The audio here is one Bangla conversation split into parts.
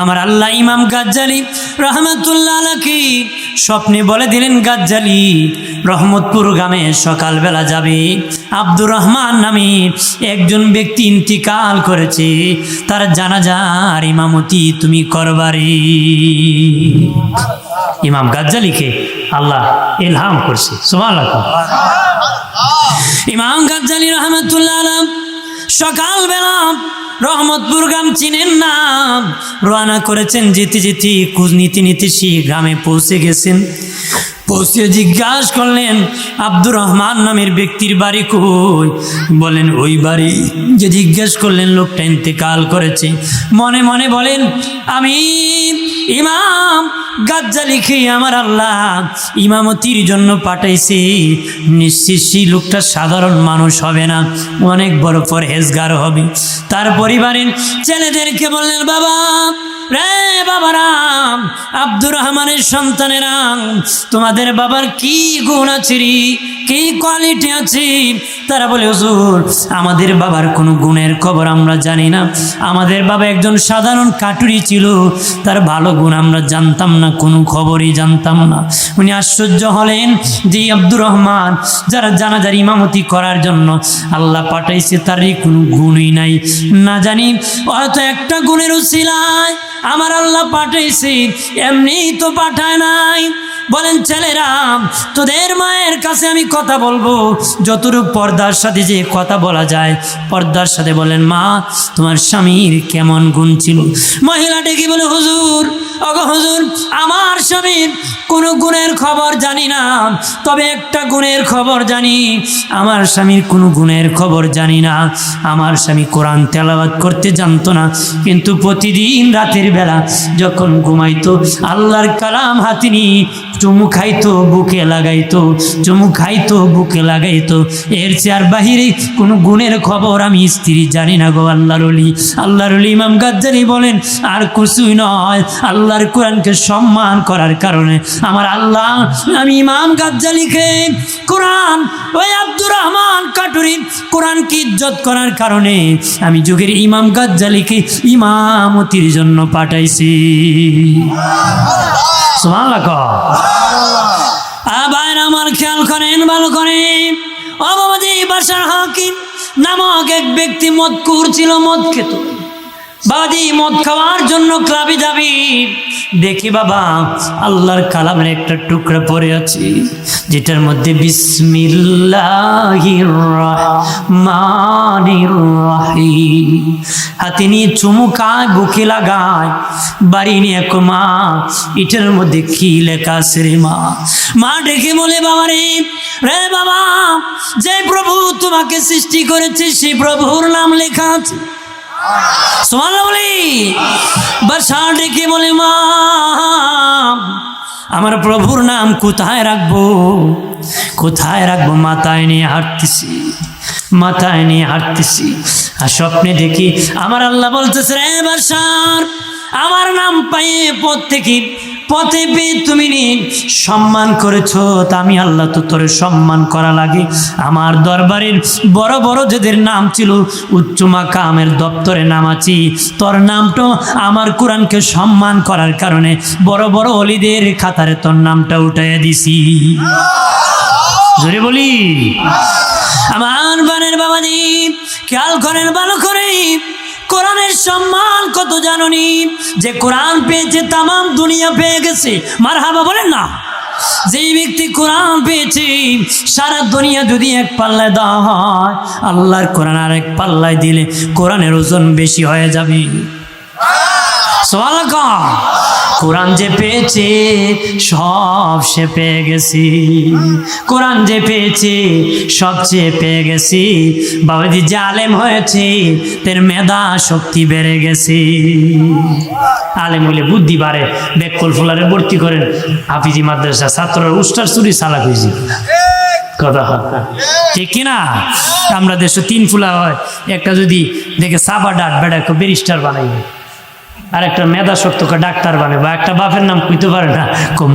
আমার আল্লাহ ইমাম গাজ্জালী রহমাতুল্লাহ আলাইহি স্বপ্নে বলে দিলেন, গাজ্জালী রহমতপুর গ্রামে সকালবেলা যাবে, আব্দুর রহমান নামে একজন ব্যক্তি ইন্তিকাল করেছে, তার জানাজার ইমামতি তুমি করবারে। ইমাম গাজ্জালীকে আল্লাহ ইলহাম করছে, সুবহানাল্লাহ। ইমাম গাজ্জালী রহমাতুল্লাহ আলাইহি সকালবেলা রহমতপুর গ্রাম চিনেন না, রওনা করেছেন। যেতে যেতে খোঁজ নিতে নিতে সেই গ্রামে পৌঁছে গেছেন। পৌঁছে জিজ্ঞাসা করলেন, আব্দুর রহমান নামের ব্যক্তির বাড়ি কই? বলেন ওই বাড়ি। যে জিজ্ঞেস করলেন, লোকটা ইন্তেকাল করেছে। মনে মনে বলেন, আমি ইমাম গাজ্জালীকে আমার আল্লাহ ইমামতির জন্য পাঠাইছে, নিশ্চিত সেই লোকটা সাধারণ মানুষ হবে না, অনেক বড় পরহেজগার হবে। তার পরিবারের ছেলেদেরকে বললেন, বাবা রে বাবারা, আব্দুর রহমানের সন্তানেরা, তোমাদের বাবার কি গুণ আছে রে, কি কোয়ালিটি আছে? তারা বলে, হুজুর আমাদের বাবার কোনো গুণের খবর আমরা জানি না, আমাদের বাবা একজন সাধারণ কাটুরি ছিল, তার ভালো গুণ আমরা জানতাম না, কোনো খবরই জানতাম না। উনি আশ্চর্য হলেন যে আব্দুর রহমান যারা জানাজার ইমামতি করার জন্য আল্লাহ পাঠাইছে, তারই কোনো গুণই নাই, না জানি হয়তো একটা গুণের উসিলায় আমার আল্লাহ পাঠাইছে, এমনি তো পাঠায় নাই। বলেন, ছেলেরা তোদের মায়ের কাছে আমি কথা বলবো, যতটুকু পর্দার সাথে যে কথা বলা যায় পর্দার সাথে বলেন, মা তোমার স্বামীর কেমন গুণ ছিল? মহিলাটি কি বলে, হুজুর ওগো হুজুর, আমার স্বামীর কোনো গুণের খবর জানি না, তবে একটা গুণের খবর জানি। আমার স্বামীর কোনো গুণের খবর জানি না। আমার স্বামী কোরআন তেলাওয়াত করতে জানতো না, কিন্তু প্রতিদিন রাতের বেলা যখন ঘুমাইতো আল্লাহর কালাম হাতে নিয়ে চুমু খাইতো, বুকে লাগাইতো, চুমু খাইতো, বুকে লাগাইতো। এর চেয়ার বাহিরে কোনো গুণের খবর আমি স্ত্রী জানি না গো আল্লাহর ওলি। আল্লাহর ওলি ইমাম গাজ্জালী বলেন, আর কিছুই নয়, আল্লাহর কোরআনকে সম্মান করার কারণে আমার আল্লাহ আমি ইমাম গাজ্জালীকে কোরআন, ওই আব্দুর রহমান কাটুরি কোরআনকে ইজ্জত করার কারণে আমি যুগের ইমাম গাজ্জালীকে ইমামতির জন্য পাঠাইছি। সুবহানাল্লাহ। আবার আমার খেয়াল করেন, ভালো করে। ও বাবাজি, বাশার হাকিম নামক এক ব্যক্তি মদকুর ছিল, মদ খেত। বাবাজি মদ খাওয়ার জন্য ক্লাবে যাবি, দেখি বাবা আল্লাহর কালামের একটা টুকরা পড়ে আছে, যেটার মধ্যে বিসমিল্লাহির রাহমানির রাহিম। হাতে নিয়ে চুমু খায়, বুকে লাগায়, বাড়ি নিয়ে মা এটার মধ্যে কি লেখা আছে রে মা? মা ডেকে বলে, বাবা রে, রে বাবা, যে প্রভু তোমাকে সৃষ্টি করেছে সেই প্রভুর নাম লেখা আছে। সুবহানাল্লাহ বলি। বাদশা ডেকে বলে, মা আমার প্রভুর নাম কোথায় রাখবো, কোথায় রাখবো? মাথায় নিয়ে হাঁটতেছি, মাথায় নিয়ে হাঁটতেছি, আর স্বপ্নে দেখি আমার আল্লাহ বলতেছে, রে বাদশা, আমার নাম পাইয়ে পথে পেয়ে তুমি সম্মান করেছো, তা আমি আল্লাহ তো তোর সম্মান করা লাগে। আমার দরবারের বড় বড় যাদের নাম ছিল উচ্চ মাকামের দপ্তরে নাম আছে, তোর নামটা আমার কোরআনকে সম্মান করার কারণে বড় বড় ওলিদের খাতারে তোর নামটা উঠাইয়া দিছি। জোরে বলি। আমার বানের বাবাজি খেয়াল করেন ভালো করে, কোরআনের সম্মান কত জাননি? যে কোরআন পেয়েছে তামাম দুনিয়া পেয়ে গেছে, মারহাবা বলেন না। যেই ব্যক্তি কোরআন পেয়েছে সারা দুনিয়া যদি এক পাল্লায় দেওয়া হয়, আল্লাহর কোরআন আর এক পাল্লায় দিলে কোরআনের ওজন বেশি হয়ে যাবে। সুবহানাল্লাহ। কোরআন যে পেয়েছে সব সে পেয়ে গেছি, কোরআন যে পেয়েছে সবচেয়ে পেয়ে গেছি। বাবাজি যে আলেম হয়েছে তার মেধা শক্তি বেড়ে গেছে। আলেম হইলে বুদ্ধি বাড়ে। বেকল ফুলারে ভর্তি করেন হাফিজি মাদ্রাসা, ছাত্ররা উস্টার চুরি চালাক হয়েছে, কথা ঠিক কিনা? আমরা দেশে 3 ফুলা হয়, একটা যদি দেখে সাবা ডাট বেড়া ব্যারিস্টার বানাইবে, আর একটা মেধা শক্তকে ডাক্তার বানাইবো, একটা বাপের নাম কইতে পারে না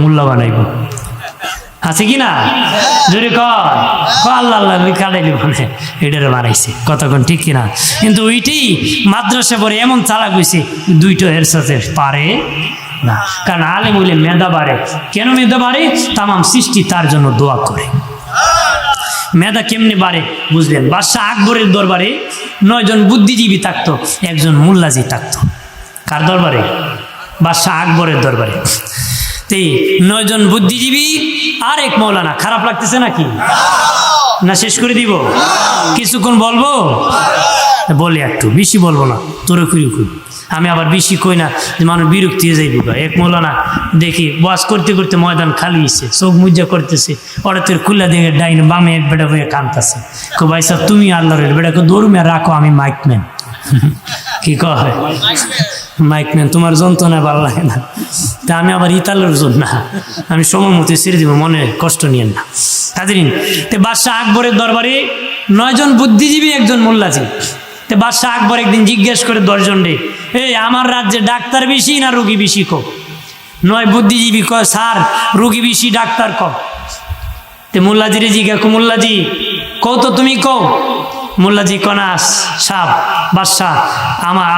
মোল্লা বানাইবো। আছে কি না? জোরে কর আল্লাহ আল্লাহ কাটাইলি বলে এটারে মারাইছে, কতক্ষণ ঠিক কিনা? কিন্তু ওইটাই মাদ্রাসা পরে এমন চালাক হয়েছে, দুইটো এর সাথে পারে না। কারণ আলেম হইলে মেধা বাড়ে। কেন মেধা বাড়ে? তামাম সৃষ্টি তার জন্য দোয়া করে। মেধা কেমনে বাড়ে বুঝলেন? বাদশাহ আকবরের দরবারে 9 জন বুদ্ধিজীবী থাকতো, একজন মোল্লাজি থাকতো। কার দরবারে? বাদশাহ আকবরের দরবারে। 9 জন বুদ্ধিজীবী আর এক মৌলানা। খারাপ লাগতেছে নাকি? না শেষ করে দিব? কিছুক্ষণ বলবো? বলি একটু, বেশি বলবো না। তোরে কুড়ি আমি আবার বেশি কই না যে মানুষ বিরক্তি হয়ে যাইব। এক মৌলানা দেখি ওয়াজ করতে করতে ময়দান খালি হয়েছে, চোখ মুজা করতেছে, ওরা তোর খুল্লা দেখে ডাইনে বামে এক বেটা বয়ে কাঁদতেছে। কো ভাই সাহেব তুমি আল্লাহর বেটাকে দৌড়মে রাখো, আমি মাইকম্যান। কি কয় মাইকম্যান? তোমার যন্ত্রণা ভালো লাগে না? তা আমি আবার ইতালের জন্য না, আমি সময় মতো ছেড়ে দিব, মনে কষ্ট নিয়েন না। হাজিরিন, বাদশাহ আকবরের দরবারে 9 জন বুদ্ধিজীবী, একজন মোল্লাজি। বাদশাহ আকবর একদিন জিজ্ঞেস করে 10 জন রে, এই আমার রাজ্যে ডাক্তার বেশি না রোগী বেশি? কো 9 বুদ্ধিজীবী কয় স্যার রোগী বেশি, ডাক্তার কম। মোল্লাজিরে জিজ্ঞাসা, মোল্লাজি কও তো তুমি কও। মোল্লাজি কনাস সাহ বাদশাহ,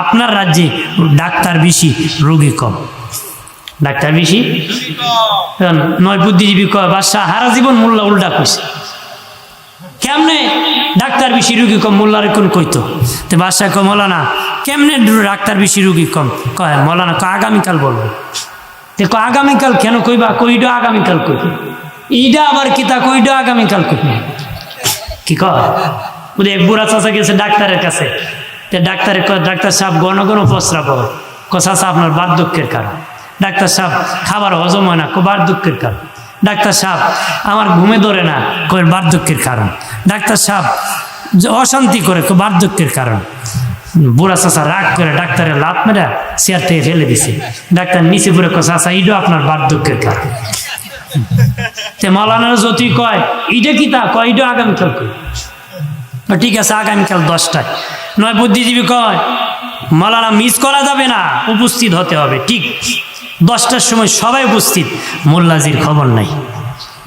আপনার রাজ্যে ডাক্তার বেশি রোগী কম। ডাক্তার বেশি? 9 বুদ্ধিজীবী কয় বাদশাহ হারা জীবন মোল্লা উল্টা কইছে, কেমনে ডাক্তার বেশি রুগী কম? মোল্লারে কোন কইতো? তো বাদশাহ কয় মৌলানা কেমনে ডাক্তার বেশি রুগী কম? কয় মৌলানা আগামীকাল বলবো। দেখো আগামীকাল কেন কইবা? কইডা আগামীকাল কইবে, ইডা আবার কিতা কইডা আগামীকাল কইবে। কি কয়? বুঝে এক বুড়া চাচা গেছে ডাক্তারের কাছে। ডাক্তারে কয় ডাক্তার সাহেব ঘন ঘন প্রস্রাব হয়। চাচা আপনার বার্ধক্যের কারণ। ডাক্তার সাহেব খাবার হজম হয় না, বার্ধক্যের কারণ। ডাক্তার সাহেব আমার ঘুমে ধরে না, কই বার্ধক্যের কারণ। ডাক্তার সাহেব অশান্তি করে, বার্ধক্যের কারণ। বুড়া চাচা রাগ করে ডাক্তারের লাত মেরা চেয়ার থেকে ফেলে দিছে। ডাক্তার নিচে পড়ে কয় চাচা ইডো আপনার বার্ধক্যের কারণ। মৌলানার যতই কয় ইডা কি তা কয় ইডো আগামীকাল কই। ঠিক আছে আগামীকাল 10টায়। 9 বুদ্ধিজীবী কয় মৌলানা মিস করা যাবে না, উপস্থিত হতে হবে। ঠিক 10টার সময় সবাই উপস্থিত। মোল্লাজির খবর নাই।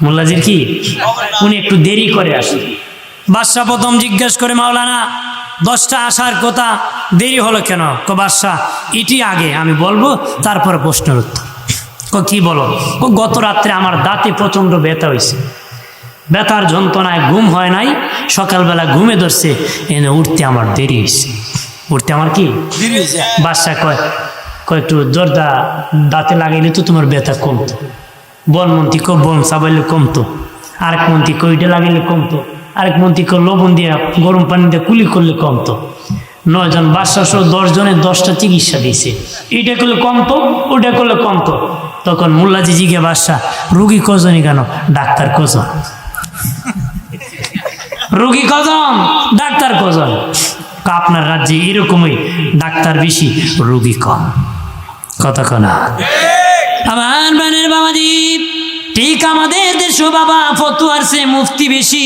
মোল্লাজির কি? উনি একটু দেরি করে আসে। বাদশাহ প্রথম জিজ্ঞেস করে মাওলানা 10টা আসার কথা, দেরি হলো কেন? বাদশাহ এটি আগে আমি বলবো, তারপরে প্রশ্নের উত্তর। কি বলো? গত রাত্রে আমার দাঁতে প্রচন্ড ব্যথা হয়েছে, ব্যথার যন্ত্রণায় ঘুম হয় নাই, সকালবেলা ঘুমে ধরছে, এনে উঠতে আমার দেরি হয়েছে। উঠতে আমার কি দেরি হয়েছে? বাদশাহ কয় একটু জর্দা দাঁতে লাগাইলে তো তোমার ব্যথা কমতো। বন মন্ত্রী বন চাবাইলে কমতো। আরেক মন্ত্রী কইটা লাগাইলে কমতো। আরেক মন্ত্রী লবণ দিয়ে গরম পানি দিয়ে কুলি করলে কমতো। 9 জন বাদশাহ সহ 10 জনের 10টা চিকিৎসা দিয়েছে। এইটা করলে কমতো, ওইটা করলে কমতো। তখন মোল্লাজি জিজ্ঞে বাদশাহ রুগী কজনই কেন? ডাক্তার কজন? রুগী কজন, ডাক্তার কজন? আপনার রাজ্যে এরকমই, ডাক্তার বেশি রুগী কম। কথা কনা আমার বানের বাবাজি, ঠিক আমাদের দেশও বাবা ফতুয়ার সে মুফতি বেশি,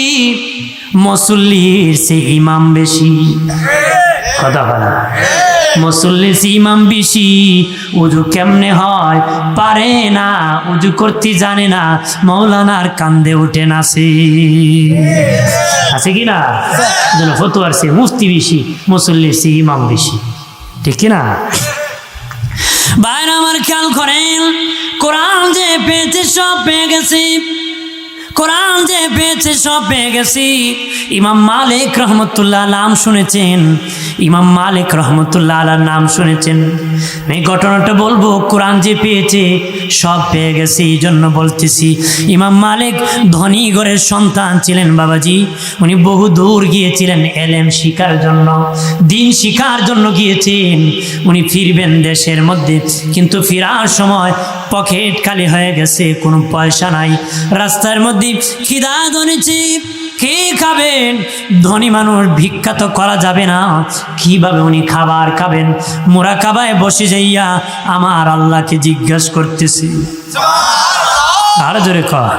মুসল্লির সে ইমাম বেশি। কথা বলা মুসল্লির সে ইমাম বেশি। উজু কেমনে হয় পারে না, উজু করতে জানে না, মৌলানার কান্দে উঠে নাসে। আছে কি না? ফতুয়ার সে মুফতি বেশি, মুসল্লির সে ইমাম বেশি। ঠিক কিনা? বাইরে আমার খেয়াল করেন, কোরআন যে পেয়েছে সব পেয়ে গেছি, কোরআন যে পেয়েছে সব পেয়ে গেছি। ইমাম মালিক রহমতুল্লাহ নাম শুনেছেন? ইমাম মালিক রহমতুল্লাহ আলার নাম শুনেছেন? এই ঘটনাটা বলবো, কোরআন যে পেয়েছে সব পেয়ে গেছে, এই জন্য বলতেছি। ইমাম মালিক ধনী ঘরের সন্তান ছিলেন বাবাজি। উনি বহু দূর গিয়েছিলেন এলেম শিখার জন্য, দিন শিখার জন্য গিয়েছেন। উনি ফিরবেন দেশের মধ্যে, কিন্তু ফিরার সময় পকেট খালি হয়ে গেছে, কোনো পয়সা নাই। রাস্তার মধ্যে খিদা ধরেছে, কে খাবেন? ধনী মানুষ ভিক্ষা তো করা যাবে না, কিভাবে উনি খাবার খাবেন? মুরাকাবায় বসে যাইয়া আমার আল্লাহকে জিজ্ঞাসা করতেছি। আর জোরে কর,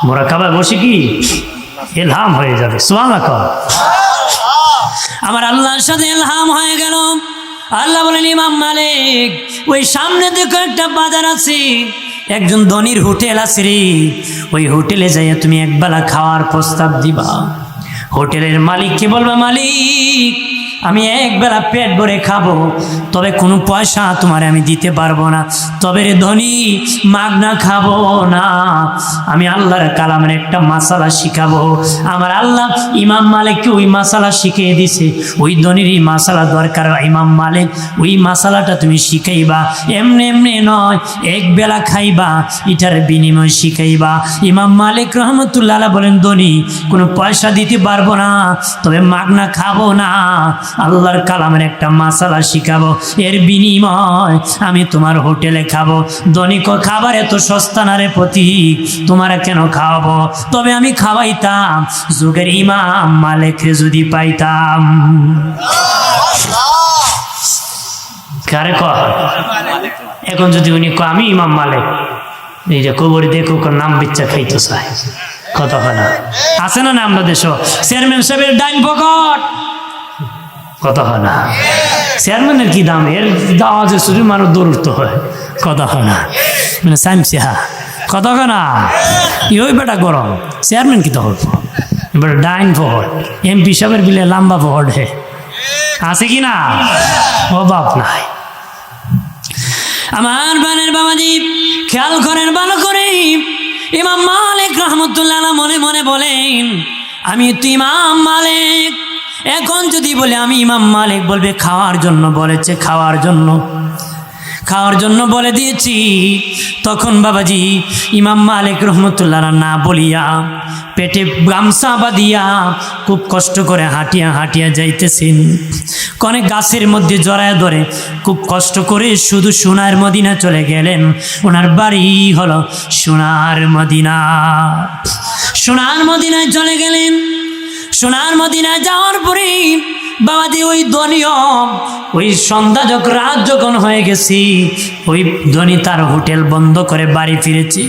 মুরাকাবায় বসে কি ইলহাম হয়ে যাবে। সুবহানাল্লাহ কর। আমার আল্লাহর সাথে ইলহাম হয়ে গেল। আল্লাহ বলেন ইমাম মালিক, ওই সামনে দেখো একটা বাজার আছে, একজন ধনীর হোটেল আছে রে, ওই হোটেলে যাইয়া তুমি একবেলা খাওয়ার প্রস্তাব দিবা। হোটেলের মালিককে বলবা, মালিক আমি একবেলা পেট ভরে খাবো, তবে কোনো পয়সা তোমার আমি দিতে পারবো না। তবে রে ধনী, মাগনা খাবো না, আমি আল্লাহর কালামের একটা মাসালা শিখাবো। আমার আল্লাহ ইমাম মালিককে ওই মাসালা শিখিয়ে দিছে। ওই ধনীর এই মাসালা দরকার, ইমাম মালিক ওই মাসালাটা তুমি শিখাইবা। এমনি এমনি নয়, এক বেলা খাইবা, এটার বিনিময় শিখাইবা। ইমাম মালিক রহমতুল্লাহ বলেন, ধনী কোনো পয়সা দিতে পারবো না, তবে মাগনা খাবো না, আল্লাহর কালামের একটা মাসালা শিখাবো, এর বিনিময় আমি তোমার হোটেলে খাবো। ধনিক খাবার এত সস্তা না রে প্রতীক, তোমারা কেন খাওয়াবো? তবে আমি খাওয়াইতাম যুগের ইমাম মালিককে যদি পাইতাম। কারে কয়? এখন যদি উনি কয় আমি ইমাম মালিক, এই যে কবর দেখো নাম বিচ্ছা খাইতে চায়, কথা হয় না? আছে না না আমরা দেশ চেয়ারম্যান সাহেবের ডাইন পকেট, কথা হয় না? চেয়ারম্যানের কি দাম, এর দাওয়াজে শুধু মানুষ দৌড়তে হয়, কথা হয় না? মানে সাইমসি হা, কথা হয় না? ওই বেটা গরম, চেয়ারম্যান কি তো হতো বেটা ডাইন পকেট, এমপি সাহেবের বিলে লম্বা পকেট হে, আছে কি না? অভাব নাই। আমার বানের বাবাজি খেয়াল করেন ভালো করে, ইমাম মালিক রহমতুল্লাহ মনে মনে বলেন, আমি তো ইমাম মালিক, এখন যদি বলে আমি ইমাম মালিক, বলবে খাওয়ার জন্য বলেছে, খাওয়ার জন্য বলে দিয়েছি। তখন বাবাজি ইমাম মালিক রহমতুল্লাহ না বলিয়া পেটে গামছা বাঁধিয়া খুব কষ্ট করে হাঁটিয়া হাঁটিয়া যাইতেছেন। কনে গাছের মধ্যে জড়ায় ধরে খুব কষ্ট করে শুধু সোনার মদিনা চলে গেলেন। ওনার বাড়ি হলো সোনার মদিনা। সোনার মদিনায় চলে গেলেন। সোনার মদিনায় যাওয়ার পরে বাবাজি ওই ধনীও ওই সন্ধ্যা যখন রাত যখন হয়ে গেছি, ওই ধনী তার হোটেল বন্ধ করে বাড়ি ফিরেছে।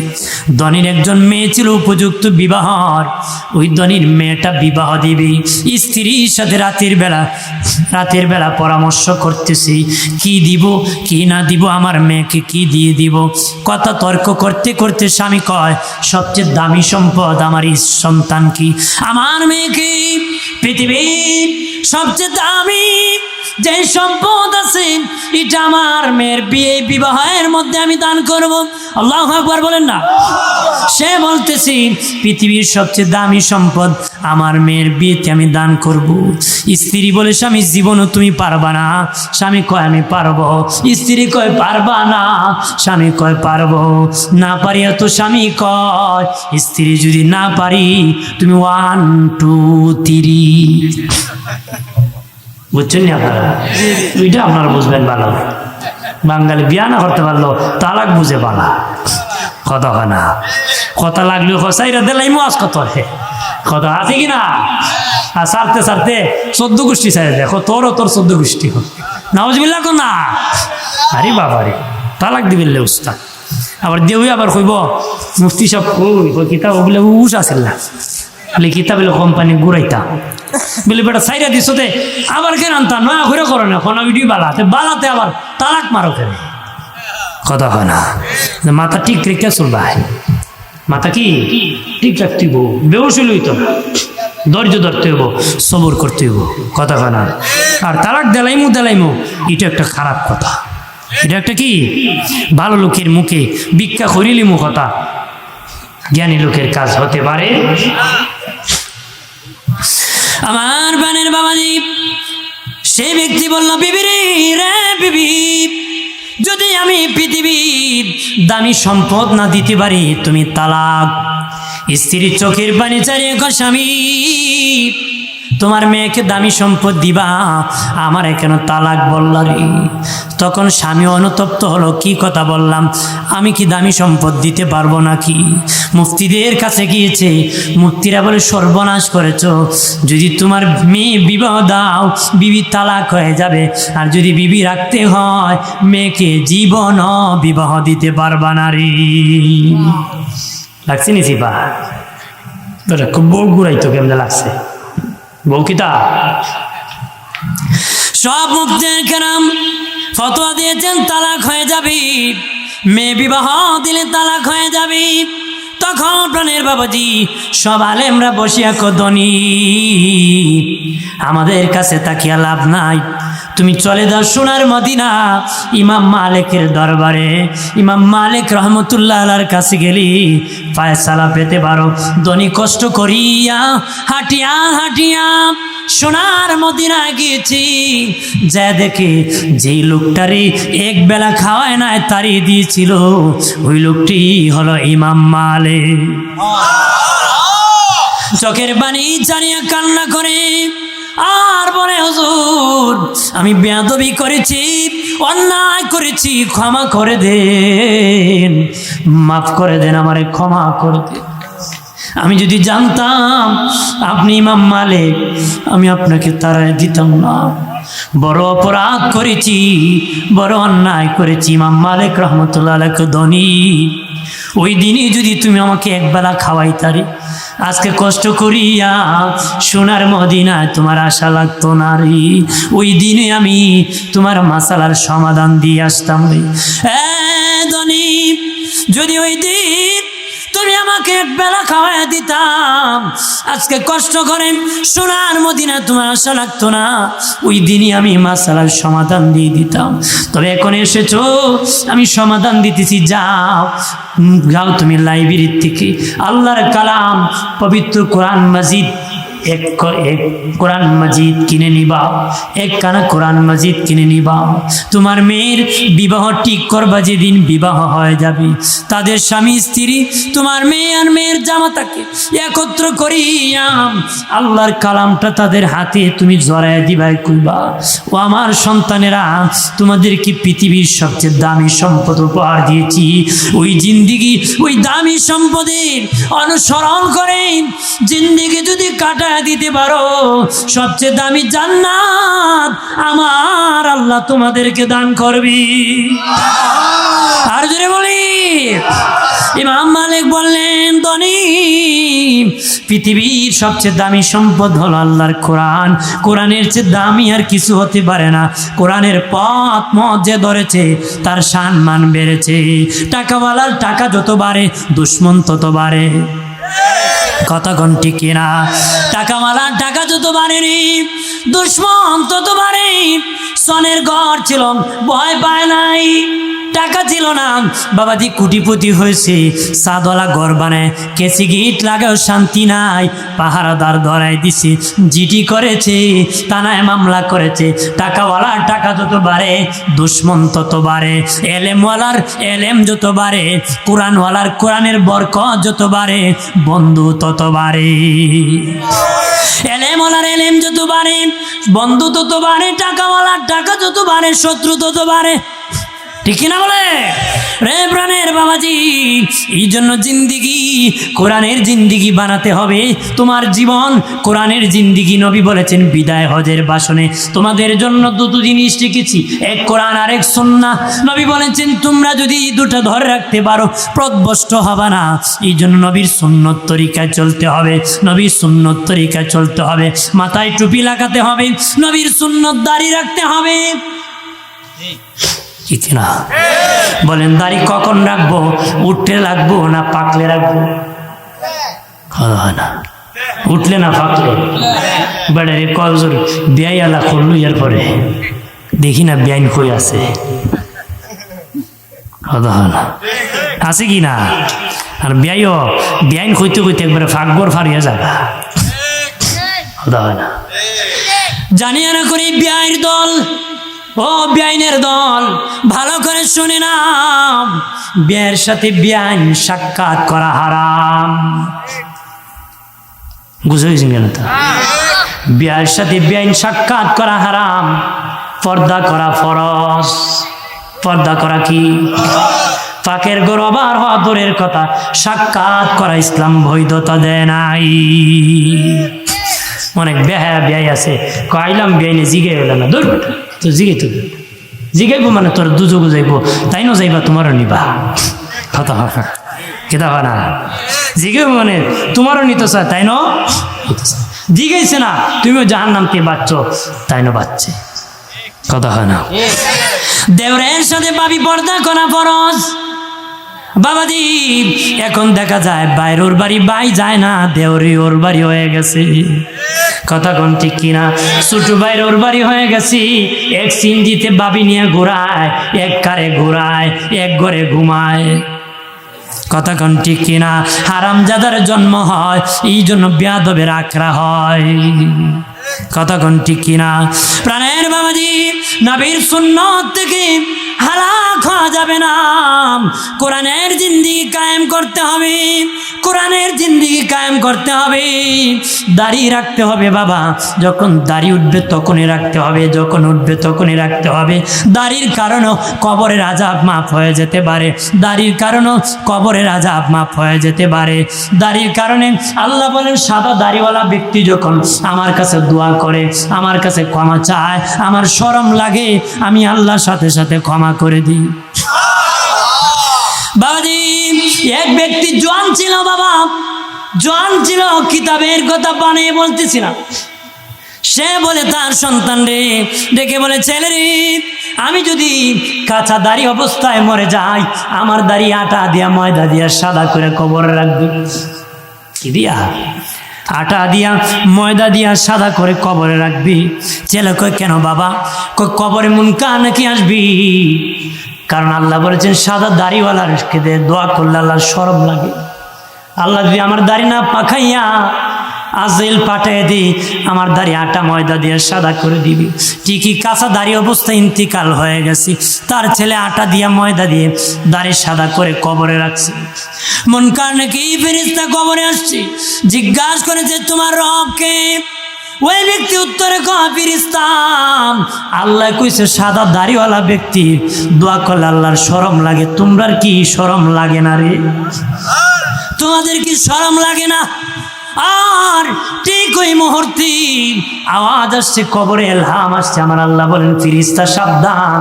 ধনীর একজন মেয়ে ছিল উপযুক্ত বিবাহর, ওই ধনীর মেয়েটা বিবাহ দিবি, স্ত্রীর সাথে রাতের বেলা পরামর্শ করতেছি, কি দিব কি না দিব, আমার মেয়েকে কি দিয়ে দিব। কথা তর্ক করতে করতে স্বামী কয়, সবচেয়ে দামি সম্পদ আমার এই সন্তান, কি আমার মেয়েকে পৃথিবীর সবচেয়ে দামি যে সম্পদ আছে এটা আমার মেয়ের বিয়ে বিবাহের মধ্যে আমি দান করব। আল্লাহু আকবার বলেন না? সে বলতেছি পৃথিবীর সবচেয়ে দামি সম্পদ আমার মেয়ের বিয়েতে আমি দান করব। স্ত্রী বলে, স্বামী জীবনও তুমি পারবা না। স্বামী কয় আমি পারবো। স্ত্রী কয় পারবা না। স্বামী কয় পারবো। না পারিয়া তো স্বামী কয়, স্ত্রী যদি না পারি তুমি 1 2 3, বুঝছেন না আপনারা? ওইটা আপনারা বুঝবেন ভালো। বাঙালি বিয়া না করতে পারলো তালাক বুঝে পালা, কথা হয় না? কথা লাগলেও হসাইরা দিলাই মাস কত কথা আছে কিনা? আর সারতে 14 গোষ্ঠী চাই দেখো, তোর 14 গোষ্ঠী নাউজুবিল্লাহ কর না। আরে বাবারে, তালাক দিবিল্লে উস্তাদ আবার দেউই আবার কইব মুফতি সব কই কিতাব ওগুলো উস আসেন না, বলে কিতাব কোম্পানি ঘুরাইতা বলে বেটা সাইরা দিছতে আবার কেন আনতা নয়া ঘুরে করো না, কোনো ভিডিও বালাতে আবার তালাক মারো কেন, কথা হয় না? মাথা ঠিক রেখে চলবা, মাথা কি ঠিক রাখতে হইব, বেউসুল হইতো না, ধৈর্য ধরতে হইব, সবর করতে হইব, কথা হয় না? আর তালাক দেলাইমু এটা একটা খারাপ কথা, এটা একটা কি ভালো লোকের মুখে ভিক্ষা করিলিমু কথা, জ্ঞানী লোকের কাজ হতে পারে। আমার বানের বাবাজি সেই ব্যক্তি বলল, বিবি রে বিবি, যদি আমি পৃথিবীর দামি সম্পদ না দিতে পারি তুমি তালাক। স্ত্রীর চোখের পানি চারিয়ে কয়, স্বামী তোমার মেয়েকে দামি সম্পদ দিবা, আমার কেন তালাক বললা রে? তখন স্বামী অনুতপ্ত হলো, কি কথা বললাম, আমি কি দামি সম্পদ দিতে পারবো নাকি? মুফতিদের কাছে গিয়েছে, মুফতিরা বলে সর্বনাশ করেছো, যদি তোমার মেয়ে বিবাহ দাও বিবি তালাক হয়ে যাবে, আর যদি বিবি রাখতে হয় মেয়েকে জীবন বিবাহ দিতে পারবা না রে। লাগছে নি সিপা? খুব বউ ঘুরাইতো কেমন লাগছে বউ কিতা? সব মুফতির কেরাম ফতোয়া দিয়েছেন তালাক হয়ে যাবে, মেয়ে বিবাহ দিলে তালাক হয়ে যাবে। তখন প্রাণের বাবাজি সব আলেমরা বসিয়া কদনি, আমাদের কাছে তাকিয়া লাভ নাই, তুমি চলে যাও সোনার মদিনা ইমাম মালিকের দরবারে। ইমাম মালিক রহমতুল্লাহ আলাইহির কাছে গেলি ফায়সালা পেতে পারো। ধনী কষ্ট করিয়া হাঁটিয়া হাঁটিয়া সোনার মদিনা গিয়েছি, যা দেখে যেই লোকটারে এক বেলা খাওয়ায় নাই তাড়িয়ে দিয়েছিল, ওই লোকটি হলো ইমাম মালিক। চোখের পানি জানিয়া কান্না করে আর বলে, হুজুর আমি বেয়াদবি করেছি, অন্যায় করেছি, ক্ষমা করে দেন, মাফ করে দেন, আমারে ক্ষমা করে দেন। আমি যদি জানতাম আপনি ইমাম মালিক, আমি আপনাকে তাড়াই দিতাম না। বড় অপরাধ করেছি, বড় অন্যায় করেছি। ইমাম মালিক রহমতুল্লাহ আলাইহি ধনী, ওই দিনই যদি তুমি আমাকে একবেলা খাওয়াইতারে, আজকে কষ্ট করিয়া সোনার মদিনায় তোমার আশা লাগতো না রে। ওই দিনে আমি তোমার মাসালার সমাধান দিয়ে আসতাম রে। ধনী, যদি ওই দিন তুমি আমাকে একবেলা খাওয়াইয়া দিতাম, আজকে কষ্ট করে সোনার মদিনা তোমার আশা লাগতো না, ওই দিনই আমি মাসালার সমাধান দিয়ে দিতাম। তবে এখন এসেছো, আমি সমাধান দিতেছি, যাও যাও তুমি লাইব্রেরির থেকে আল্লাহর কালাম পবিত্র কোরআন মাজিদ এক কোরআন মাজিদ কিনে নিবা, একখানা কোরআন মাজিদ কিনে নিবা। তোমার মেয়ের বিবাহ ঠিক করবা, যেদিন বিবাহ হয়ে যাবে তাদের স্বামী স্ত্রী তোমার মেয়ে আর মেয়ের জামাতাকে একত্র করিয়া আল্লাহর কালামটা তাদের হাতে তুমি জড়াইয়া দিবাই কইবা, ও আমার সন্তানেরা, তোমাদেরকে পৃথিবীর সবচেয়ে দামি সম্পদ উপহার দিয়েছি, ওই জিন্দিগি ওই দামি সম্পদের অনুসরণ করে জিন্দিগি যদি কাটা দিতে পারো, সবচেয়ে দামি জান্নাত আমার আল্লাহ তোমাদেরকে দান করবি। আর জোরে বলি, ইমাম মালিক বললেন, ধনী, পৃথিবীর সবচেয়ে দামি সম্পদ হলো আল্লাহর কোরআন। কোরআনের চেয়ে দামি আর কিছু হতে পারে না। কোরআনের পথ মত যে ধরেছে তার সম্মান বেড়েছে। টাকাওয়ালার টাকা যত বাড়ে দুশ্মন তত বাড়ে। কথা ঘন্টি কিনা? টাকাওয়ালার টাকা যত বাড়ে রে, দুশ্মন তত বাড়ে। সনের ঘর ছিল, ভয় পায় নাই। টাকা ছিল না, বাবাজি কোটিপতি হয়েছে, সাদওয়ালা ঘর বানায়, কেসি গিট লাগাও শান্তি নাই, পাহারাদার ধরাই দিছে, জিডি করেছে, থানায় মামলা করেছে। টাকাওয়ালার টাকা যত বাড়ে দুশ্মন তত বাড়ে, এলেমওয়ালার এলেম যত বাড়ে, কোরআনওয়ালার কোরআনের বরকত যত বাড়ে, বন্ধু তত বাড়ে। এলেমওয়ালার এলেম যত বাড়ে বন্ধু তত বাড়ে, টাকাওয়ালার টাকা যত বাড়ে শত্রু তত বাড়ে। ঠিক কিনা বলে রে প্রাণের বাবাজি? এই জন্য জিন্দিগি কোরআনের জিন্দিগি বানাতে হবে। তোমার জীবন কোরআনের জিন্দিগি। নবী বলেছেন বিদায় হজের ভাষণে, তোমাদের জন্য দুটো জিনিস শিখেছি, এক কোরআন আর এক সুন্নাহ। নবী বলেছেন তোমরা যদি দুটো ধরে রাখতে পারো পথভ্রষ্ট হবে না। এই জন্য নবীর সুন্নত তরিকায় চলতে হবে, নবীর সুন্নত তরিকায় চলতে হবে। মাথায় টুপি লাগাতে হবে, নবীর সুন্নত দাড়ি রাখতে হবে। ঠিক না? বলেন দাড়ি কখন রাখবো? উঠতে রাখবো না পাকলে রাখবো? না উঠলে না পাকলে। বেড়ারে কলজোর বিয়াই আলা করলু, এর পরে দেখি না বিয়াইন কই আছে, আছে কি না? আর বিয়াইও বিয়াইন কইতে কইতে একবারে ফাঁকবর ফারিয়া যাবা। না জানিয়া না করে বিয়াইয়ের দল, ও বেআইনের দল, ভালো করে শুনে নাও, বিয়ের সাথে বেআইন সাক্ষাৎ করা হারাম। বুঝে গেছেন কেন? তা বিয়ের সাথে বেআইন সাক্ষাৎ করা হারাম, পর্দা করা ফরজ। পর্দা করা কি? পাকের গরবার হওয়া দূরের কথা, সাক্ষাৎ করা ইসলাম বৈধতা দেয় নাই। অনেক বেহায়া বেআই আছে, কইলাম বেআইনে জিগে গেল না, দূর তো জিগে তো জিগাইব মানে তোর দুযোগ যাইব, তাই ন যাইবা তোমারও নিবা। কথা কেতা হয় না? জিগাইব মানে তোমারও নিতে চায়, তাই ন জিগাইছে না, তুমিও জাহান নামকে বাচ্চ, তাই ন বাচ্চে। কথা হয় না? দেওরের সাথে ভাবি পর্দা করা ফরজ। বাবাজি এখন দেখা যায় বাইর ওর বাড়ি বাই যায় না, দেওরি ওর বাড়ি হয়ে গেছে। কথা কোন ঠিক কিনা? ছোট ভাইয়ের ওর বাড়ি হয়ে গেছি, এক সিঞ্জিতে বাবি নিয়ে ঘোরায়, এক কারে ঘোরায়, এক ঘরে ঘুমায়। কথা কোন ঠিক কিনা? হারামজাদার জন্ম হয়, এই জন্য বেয়াদবের আখড়া হয়। কথা কোন ঠিক কিনা? প্রাণের বাবাজি নবীর সুন্নাত থেকে হালাক হওয়া যাবে না। কোরআনের জিন্দেগি কায়েম করতে হবে, কোরআনের জিন্দেগি কায়েম করতে হবে। দাড়ি রাখতে হবে বাবা, যখন দাড়ি উঠবে তখনই রাখতে হবে, যখন উঠবে তখনই রাখতে হবে। দাড়ির কারণেও কবরের আযাব মাফ হয়ে যেতে পারে, দাড়ির কারণেও কবরের আযাব মাফ হয়ে যেতে পারে। দাড়ির কারণে আল্লাহ বলেন সাদা দাড়িওয়ালা ব্যক্তি যখন আমার কাছে দোয়া করে, আমার কাছে ক্ষমা চায়, আমার শরম লাগে, আমি আল্লাহর সাথে সাথে ক্ষমা করে দিই। বাবাজি এক ব্যক্তি জোয়ান ছিল বাবা, জোয়ান ছিল, কিতাবের কথা বানিয়ে বলতেছি না। সে বলে তার সন্তান রে ডেকে বলে, ছেলে রে আমি যদি কাঁচা দাড়ি অবস্থায় মরে যাই, আমার দাড়ি আটা দিয়া ময়দা দিয়া সাদা করে কবরে রাখবি। কি দিয়া? আটা দিয়া ময়দা দিয়া সাদা করে কবরে রাখবি। ছেলে কয় কেন বাবা? কবরে মুনকার নাকি আসবি? কারণ আল্লাহ বলেছেন সাদা দাড়িওয়ালার দোয়া করলে আল্লাহর শরম লাগে। আল্লাহ যদি আমার দাড়ি না পাকাইয়া আজরাইল পাঠিয়ে দিই, আমার দাড়ি আটা ময়দা দিয়ে সাদা করে দিবি। ঠিকই কাঁচা দাড়ি অবস্থায় ইন্তিকাল হয়ে গেছে, তার ছেলে আটা দিয়া ময়দা দিয়ে দাড়ি সাদা করে কবরে রাখছে। মুনকার নাকি ফেরেশতা কবরে আসছে, জিজ্ঞাসা করেছে তোমার রব কে? ওই ব্যক্তি উত্তরে কয় ফেরেশতা। আল্লাহ কইছে সাদা দাড়িওয়ালা ব্যক্তি দোয়া করলে আল্লাহর শরম লাগে। তোমরা কি শরম লাগে না রে? তোমাদের কি শরম লাগে না? আর ঠিক ওই মুহূর্তে আওয়াজ আসছে, কবরে এলহাম আসছে। আমার আল্লাহ বলেন ফেরেশতা সাবধান,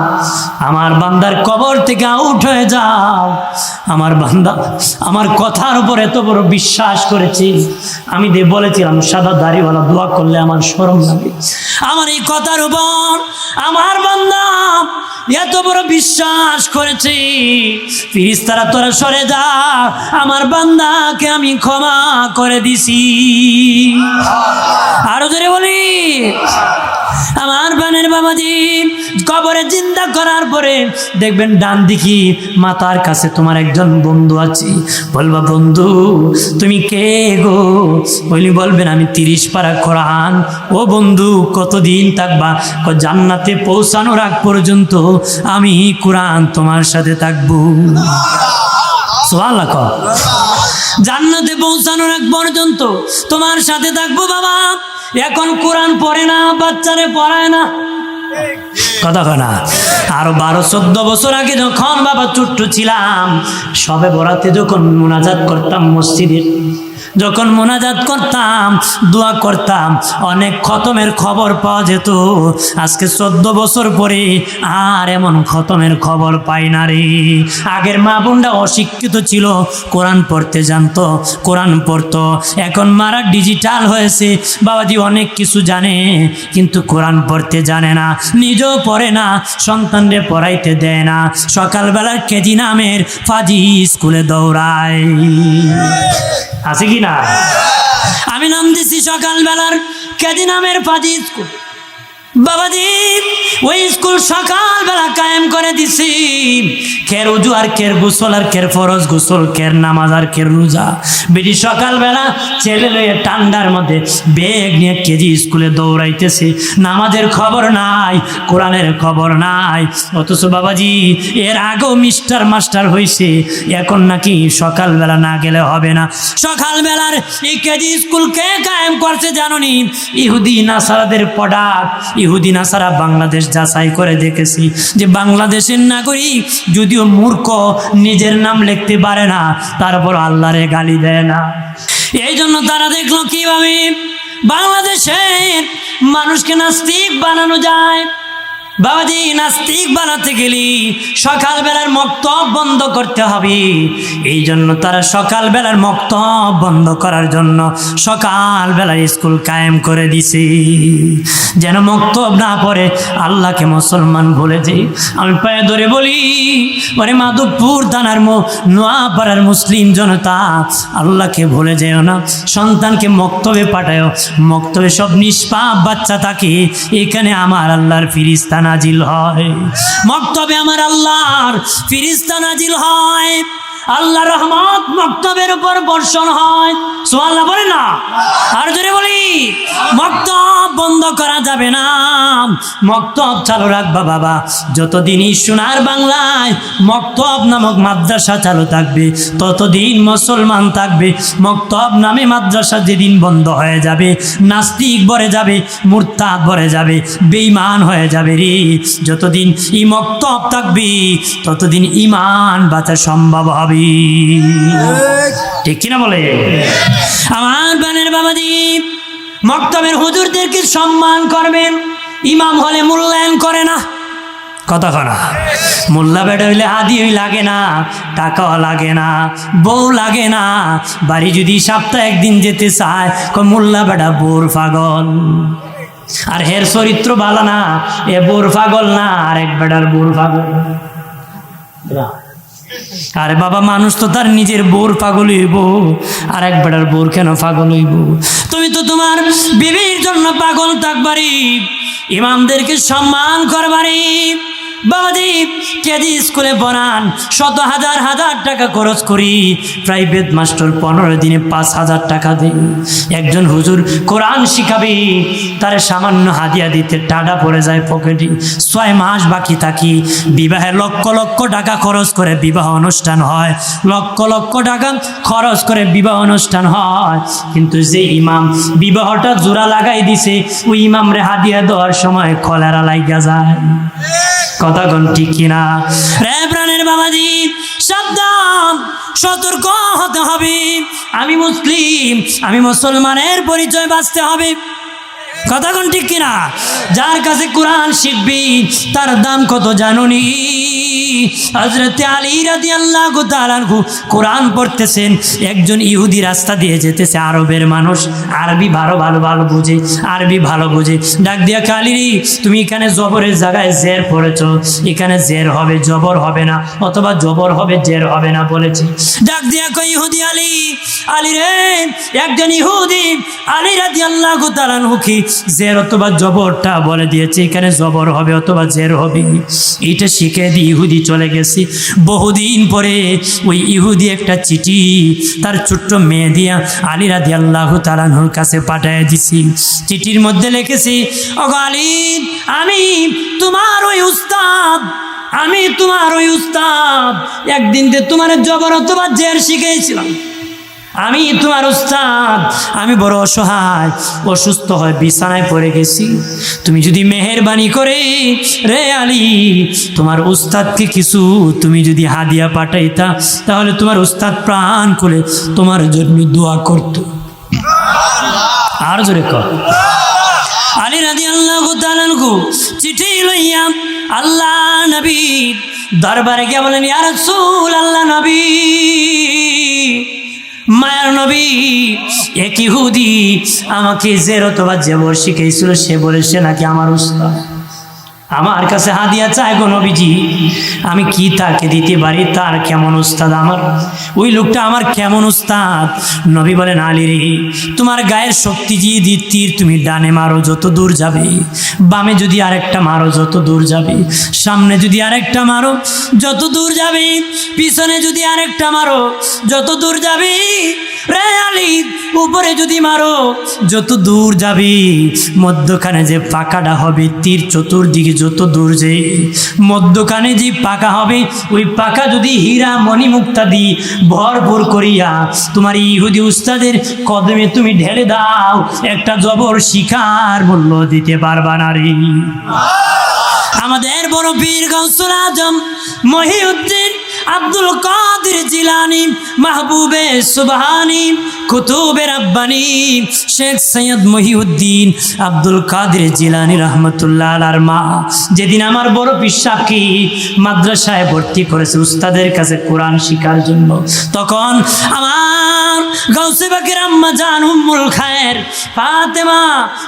আমার বান্দার কবর থেকে আউট হয়ে যাও। আমার বান্দা আমার কথার উপর এত বড় বিশ্বাস করেছে। আমি বলেছিলাম সাদা দাড়িওয়ালা দোয়া করলে আমার শরম লাগে, আমার এই কথার উপর আমার বান্দা এত বড় বিশ্বাস করেছে। ফেরেশতারা তোরা সরে যা, আমার বান্দাকে আমি ক্ষমা করে দিছি। আরো জোরে বলি আমার বানের বাবাজি। কবরে জিন্দা করার পরে দেখবেন ডান দিকে মাথার কাছে তোমার একজন বন্ধু আছে। বলবা বন্ধু তুমি কে গো? বলবেন আমি 30 পারা কোরআন। ও বন্ধু কতদিন থাকবা? জান্নাতে পৌঁছানোর আগ পর্যন্ত আমি কোরআন তোমার সাথে থাকবো। সুবহানাল্লাহ। জান্নাতে পৌঁছানোর আগ পর্যন্ত তোমার সাথে থাকবো বাবা। এখন কোরআন পড়ে না, বাচ্চারে পড়ায় না। কথা না, আরো 12-14 বছর আগে যখন বাবা ছোট্ট ছিলাম, সবে বরাতে যখন মুনাজাত করতাম মসজিদে, যখন মোনাজাত করতাম দোয়া করতাম, অনেক খতমের খবর পাওয়া যেত। আজকে 14 বছর পরে আর এমন খতমের খবর পাই না রে। আগের মা বোনরা অশিক্ষিত ছিল, কোরআন পড়তে জানতো, কোরআন পড়তো। এখন মারা ডিজিটাল হয়েছে, বাবাজি অনেক কিছু জানে কিন্তু কোরআন পড়তে জানে না, নিজেও পড়ে না, সন্তানরে পড়াইতে দেয় না। সকালবেলার কেজি নামের ফাজি স্কুলে দৌড়ায়, আছে কি না? আমি নাম দিছি সকালবেলার কেজি নামের ফাজি স্কুল। বাবাজি ওই স্কুল সকালবেলা কায়েম করে দিছি। কের উজু আর কের গোসল আর কের ফরজ গোসল, কের নামাজ আর কের রোজা। বেটি সকালবেলা ছেলে লয়ে ঠান্ডার মধ্যে ব্যাগ নিয়ে কেজি স্কুলে দৌড়াইতেছে। নামাজের খবর নাই, কোরআনের খবর নাই। অথচ বাবাজি এর আগেও মিস্টার মাস্টার হয়েছে, এখন নাকি সকালবেলা না গেলে হবে না। সকালবেলার এই কেজি স্কুল কে কায়েম করছে জানোনি? ইহুদি নাসারাদের প্রোডাক্ট। ইহুদি নাসারা বাংলাদেশ যাচাই করে দেখেছি যে বাংলাদেশের নাগরিক যদিও মূর্খ, নিজের নাম লিখতে পারে না, তারপর আল্লাহরে গালি দেয় না। এই জন্য তারা দেখলো কিভাবে বাংলাদেশের মানুষকে নাস্তিক বানানো যায়। বাবাজি নাস্তিক বানাতে গেলি সকালবেলার মক্তব বন্ধ করতে হবে। এই জন্য তারা সকালবেলার মক্তব বন্ধ করার জন্য সকালবেলার স্কুল কায়েম করে দিছে, যেন মক্তব না পড়ে আল্লাহকে মুসলমান ভুলে যায়। আমি পায়ে ধরে বলি, ওরে মাধবপুর থানার নোয়াপাড়ার মুসলিম জনতা, আল্লাহকে ভুলে যেও না, সন্তানকে মক্তবে পাঠায়ো। মক্তবে সব নিষ্পাপ বাচ্চা থাকে, এখানে আমার আল্লাহর ফিরিস্তা নাজিল হয়। মক্তবে আমার আল্লাহর ফিরিস্তা নাজিল হয়, আল্লাহর রহমত মক্তবের উপর বর্ষণ হয়। সুবহানাল্লাহ বলে না? আর জোরে বলি, মক্তব বন্ধ করা যাবে না, মক্তব চালু রাখবা বাবা। যতদিন এই সোনার বাংলায় মক্তব নামক মাদ্রাসা চালু থাকবে, ততদিন মুসলমান থাকবে। মক্তব নামে মাদ্রাসা যেদিন বন্ধ হয়ে যাবে, নাস্তিক ভরে যাবে, মুরতাদ ভরে যাবে, বেঈমান হয়ে যাবে রে। যতদিন এই মক্তব থাকবে, ততদিন ঈমান বাঁচা সম্ভব হবে। ঠিক কিনা বলে? আমার বানের বাবাজি, মক্তবের হুজুরদেরকে সম্মান করবেন। ইমাম হলে মূল্যায়ন করে না, কথা কনা। মোল্লা বেটা হইলে হাদি লাগে না, টাকাও লাগে না, বউ লাগে না। বাড়ি যদি সপ্তাহে একদিন যেতে চায়, মোল্লা বেটা বোর পাগল। আর হের চরিত্র ভালো না, এ বোর পাগল না, আর এক বেটার বোর পাগল। আরে বাবা, মানুষ তো তার নিজের বোর পাগল হইব, আর এক বেটার বোর কেন পাগল হইব? তুমি তো তোমার বিবির জন্য পাগল থাকবারি, ইমামদেরকে সম্মান করবারি। বাবাজি কেজি স্কুলে পড়ান, শত হাজার হাজার টাকা খরচ করি, প্রাইভেট মাস্টার 15 দিনে 5,000 টাকা দেয়। একজন হুজুর কোরআন শিখাবে, তার সামান্য হাদিয়া দিতে টাকা পড়ে যায় পকেটে। 6 মাস বাকি থাকি, বিবাহে লক্ষ লক্ষ টাকা খরচ করে বিবাহ অনুষ্ঠান হয়, লক্ষ লক্ষ টাকা খরচ করে বিবাহ অনুষ্ঠান হয়। কিন্তু যে ইমাম বিবাহটা জোড়া লাগাই দিছে, ওই ইমামরে হাদিয়া দেওয়ার সময় কলেরা লাইগা যায়। কথা কোন ঠিক কিনা? রে প্রাণের বাবাজি, সাবধান, সতর্ক হতে হবে। আমি মুসলিম, আমি মুসলমানের পরিচয় বাঁচতে হবে। কথা কোন ঠিক কিনা? যার কাছে কোরআন শিখবি, তার দাম কত জানুনি? হযরত আলী রাদিয়াল্লাহু তাআলা আনহু কোরআন পড়তেছেন, একজন ইহুদি রাস্তা দিয়ে যেতেছে, আরবের মানুষ, আরবি ভালো বুঝে, আরবি ভালো বুঝে। ডাক দিয়া, কালী তুমি এখানে জবরের জায়গায় জের পড়েছো, এখানে জের হবে জবর হবে না, অথবা জবর হবে জের হবে না বলেছে। ডাক দিয়া কই, ইহুদি আলী রে, একজন ইহুদি আলী রাদিয়াল্লাহু তাআলা আনহু কি জের অথবা জবরটা বলে দিয়েছে, এখানে জবর হবে অথবা জের হবে। এইটা শিখে দিয়ে ইহুদি চলে গেছি। বহুদিন পরে ওই ইহুদি একটা চিঠি তার ছোট্ট মেয়ে দিয়া আলী রাদিয়াল্লাহু তাআলা আনহুর কাছে পাঠিয়ে দিছি। চিঠির মধ্যে লিখেছি, ওগো আলী, আমি তোমার ওই উস্তাদ, আমি তোমার ওই উস্তাদ, একদিন যে তোমার জবর অথবা জের শিখেছিলাম। আমি তোমার উস্তাদ, আমি বড় অসহায়, অসুস্থ হয়ে বিছানায় পড়ে গেছি। তুমি যদি মেহেরবানি করে রে আলী, তোমার উস্তাদকে কিছু তুমি যদি হাদিয়া পাঠাইতা, তাহলে তোমার উস্তাদ প্রাণ খুলে তোমার জন্য দোয়া করত। আর জোরে কর। আলী রাদিয়াল্লাহু তাআলা আনহু চিঠি লইয়া আল্লাহ নবী দরবারে গিয়ে বলেন, ইয়া রাসূল, আল্লাহ নবী, মায়ার নবী, এক ইহুদি আমাকে জের অথবা জবর শিখেছিল, সে বলেছে নাকি আমার উস্তাদ, আমার কাছে হাদিয়া চায় গো নবীজি, আমি কি তাকে দিতে পারি? তার কেমন উস্তাদ আমার, ওই লোকটা আমার কেমন উস্তাদ? নবী বলেন, আলী রে, তোমার গায়ের শক্তি দিয়ে দি তীর তুমি ডানে মারো যত দূর যাবে, বামে যদি আরেকটা মারো যত দূর যাবে, সামনে যদি আরেকটা মারো যত দূর যাবে, পিছনে যদি আরেকটা মারো যত দূর যাবে, রে আলী, উপরে যদি মারো যত দূর যাবে, মধ্যখানে যে পাকাটা হবে, তীর চতুর্দিকে যত দূর যে মধ্যখানে যে পাকা হবে, ওই পাকা যদি হীরা মণিমুক্তা দিয়ে ভরপুর করিয়া তোমার ইহুদি উস্তাদের কদমে তুমি ঢেলে দাও, একটা জবর শিখার মূল্য দিতে পারবা না রে। আমাদের বড় পীর গাউসুল আজম মহিউদ্দিন আব্দুল কাদের জিলানী, মাহবুবে সুবহানী, কুতুবে রাব্বানী, শেখ সৈয়দ মহিউদ্দিন আব্দুল কাদের জিলানী রহমতুল্লাহ আলাইহির মা যেদিন আমার বড় পিসাবকে মাদ্রাসায় ভর্তি করেছে উস্তাদের কাছে কোরআন শিখার জন্য, তখন আমার গাউসে পাকের আম্মা জান উম্মুল খায়ের ফাতেমা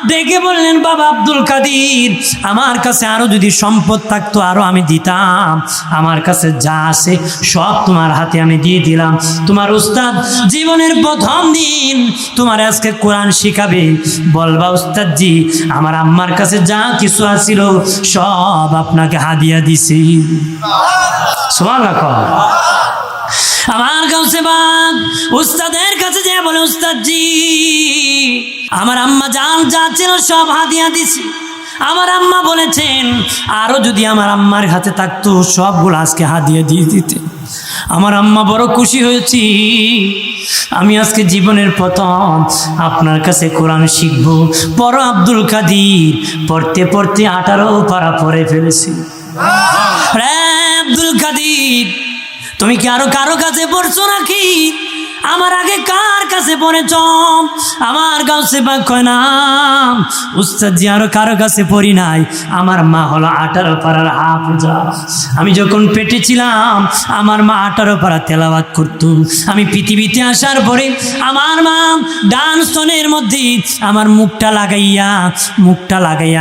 ডেকে বললেন, বাবা আব্দুল কাদের, আমার কাছে আরো যদি সম্পদ থাকতো আরো আমি দিতাম, আমার কাছে যা আছে সব তোমার হাতে আমি দিয়ে দিলাম। তোমার উস্তাদ জীবনের প্রথম দিন তোমার আজকে কোরআন শিখাবে, বলবা উস্তাদ জি আমার আম্মার কাছে যা কিছু আছিল সব আপনাকে হাদিয়া দিছি। সুবহানাল্লাহ। আমার কাছে বাদ উস্তাদের কাছে যে বলে, উস্তাদ জি আমার আম্মা জান যা ছিল সব হাদিয়া দিছি। আমার আম্মা বলেছেন আরো যদি আমার আম্মার হাতে থাকতো সবগুলো আজকে হাদিয়া দিয়ে দিতে। আমার আম্মা বড় খুশি হয়েছি, আমি আজকে জীবনের প্রথম আপনার কাছে কোরআন শিখব। বড় আব্দুল কাদের পড়তে পড়তে 18 পারা পড়ে ফেলেছি। রে আব্দুল কাদের, তুমি কি আরো কারো কাছে পড়ছো নাকি? আমার আগে কার কাছে পড়েছ? আমার গাউসে পাক কয় না উস্তাদ জি আরো কারো কাছে পড়ি নাই, আমার মা হলো 18 পারার হাফেজা। আমি যখন পেটে ছিলাম আমার মা 18 পারা তেলাওয়াত করত। আমি পৃথিবীতে আসার পরে আমার মা ডান স্তনের মধ্যে আমার মুখটা লাগাইয়া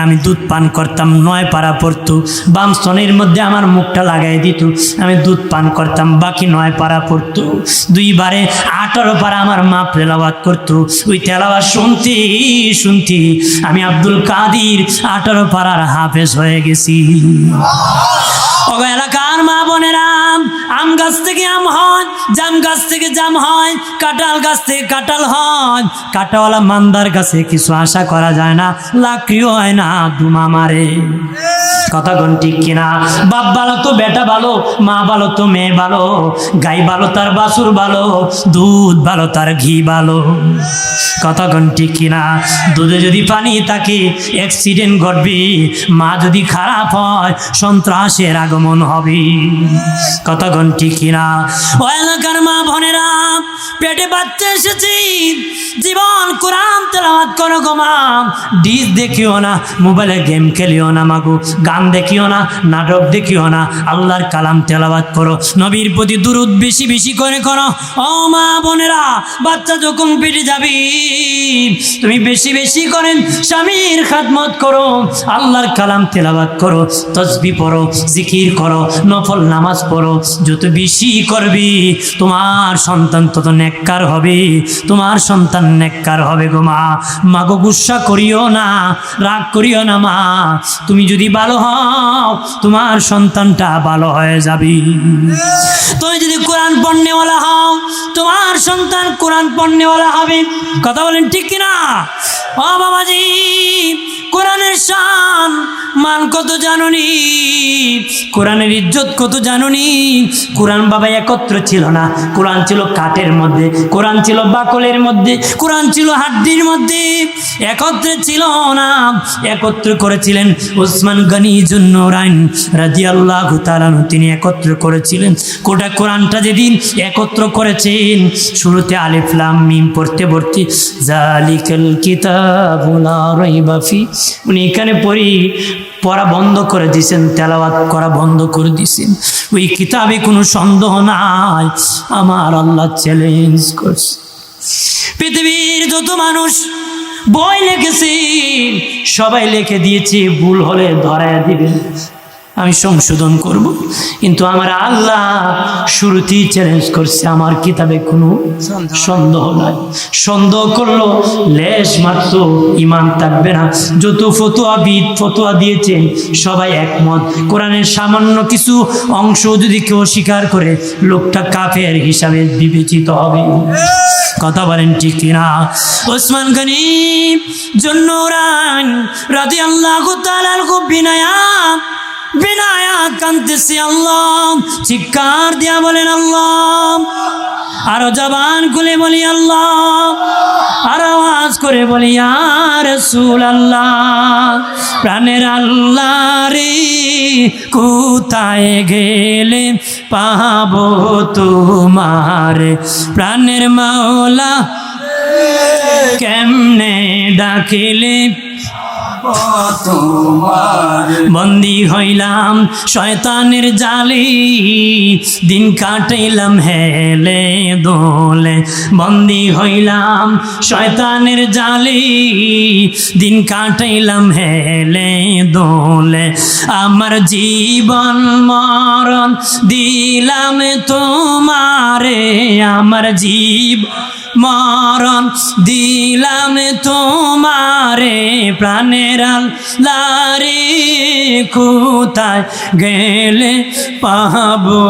আমি দুধ পান করতাম, 9 পারা পড়তো। বাম স্তনের মধ্যে আমার মুখটা লাগাই দিত, আমি দুধ পান করতাম, বাকি 9 পারা পড়তো। 2 বারে 18 পারা আমার মা তেলাওয়াত করতো। ওই তেলাওয়াত শুনতে শুনতে আমি আব্দুল কাদের 18 পারার হাফেজ হয়ে গেছি। এলাকার মা বোনেরা, আম গাছ থেকে আম হয়, জাম গাছ থেকে জাম হয়, কাঁঠাল গাছ থেকে কাঁঠাল হয়। কাঁটাওয়ালা মান্দার কাছে কিছু আশা করা যায় না, লাকড়িও হয় না, ধুমা মারে। কথা কোন ঠিক কিনা? বাপ ভালো তো বেটা ভালো, মা ভালো তো মেয়ে ভালো, গাই ভালো তার বাছুর ভালো, দুধ ভালো তার ঘি ভালো। কথা কোন ঠিক কিনা? দুধে যদি পানি থাকে অ্যাক্সিডেন্ট ঘটবে, মা যদি খারাপ হয় সন্ত্রাসের আগমন হবে। কথা কোন ঠিক কিনা? ও এলাকার মা বোনেরা, পেটে বাচ্চা এসেছি, জীবন কোরআন তেলাওয়াত করো গো মা। ডিস দেখিও না, মোবাইলে গেম খেলিও না মাগো, গান দেখিও না, নাটক দেখিও না, আল্লাহর কালাম তেলাওয়াত করো, নবীর প্রতি দুরূদ বেশি বেশি করে করো। ও মা বোনেরা, বাচ্চা যখন পেটে যাবি তুমি বেশি বেশি করেন স্বামীর খাদমত করো, আল্লাহর কালাম তেলাওয়াত করো, তাসবিহ পড়ো, জিকির করো, নফল নামাজ পড়ো। যত বেশি করবি তোমার সন্তান তত নেককার হবে, তোমার সন্তান নেককার হবে গো মা। মাগো গুসা করিও না, রাগ করিও না মা, তুমি যদি ভালো হও তোমার সন্তানটা ভালো হয়ে যাবে। তুমি যদি কোরআন পড়নেওয়ালা হও তোমার সন্তান কোরআন পড়নেওয়ালা হবে। কথা বলেন ঠিক কিনা? ও বাবাজি, কোরআনের শান মান কত জানুনি, কোরআনের ইজ্জত কত জানুনি। কোরআন বাবা একত্র ছিল না, কোরআন ছিল কাঠের মধ্যে, কোরআন ছিল বাকলের মধ্যে, কোরআন ছিল হাড্ডির মধ্যে, একত্রে ছিল না। একত্র করেছিলেন ওসমান গনি জুন্নুরাইন রাদিয়াল্লাহু তাআলা, তিনি একত্র করেছিলেন। গোটা কোরআনটা যেদিন একত্র করেছেন, শুরুতে আলিফ লাম মিম পড়তে পড়তে জালিকাল কিতাবু লা রাইবা ফি, উনি এখানে পড়া বন্ধ করে দিয়েছেন, তেলাওয়াত করা বন্ধ করে দিয়েছেন। ওই কিতাবে কোনো সন্দেহ নাই, আমার আল্লাহ চ্যালেঞ্জ করছে। পৃথিবীর যত মানুষ বই লিখেছে সবাই লিখে দিয়েছে, ভুল হলে ধরায়া দিবেন, আমি সংশোধন করব। কিন্তু আমার আল্লাহ শুরুতেই চ্যালেঞ্জ করছে, আমার কিতাবে কোনো সন্দেহ নাই। সন্দেহ করলো লেশ মাত্র ঈমান থাকবে না। যত ফতোয়াবিদ ফতোয়া দিয়েছেন সবাই একমত, কোরআনের সামান্য কিছু অংশ যদি কেউ স্বীকার করে লোকটা কাফের হিসাবে বিবেচিত হবে। কথা বলেন ঠিক কিনা? ওসমান গনি জুন্নুরাইন রাদিয়াল্লাহু তাআলা বিনায়া কানতেছে, আল্লাহ চিৎকার দিয়া বলেন আল্লাহ আরো জবান খুলে বলি আল্লাহ, আর আওয়াজ করে বলি ইয়া রাসূলুল্লাহ। প্রাণের আল্লাহ রে কোথায় গেলে পাবো তোমারে, প্রাণের মাওলা কেমনে ডাকিলে বন্দি হইলাম শয়তানের জালে, দিন কাটাইলাম হেলে দোলে। বন্দি হইলাম শয়তানের জালে, দিন কাটাইলাম হেলে দোলে। আমার জীবন মরণ দিলাম তোমারে, আমার জীবন মরণ দিলাম তোমারে, প্রাণের আল্লাহ রে কোথায় গেলে পাবো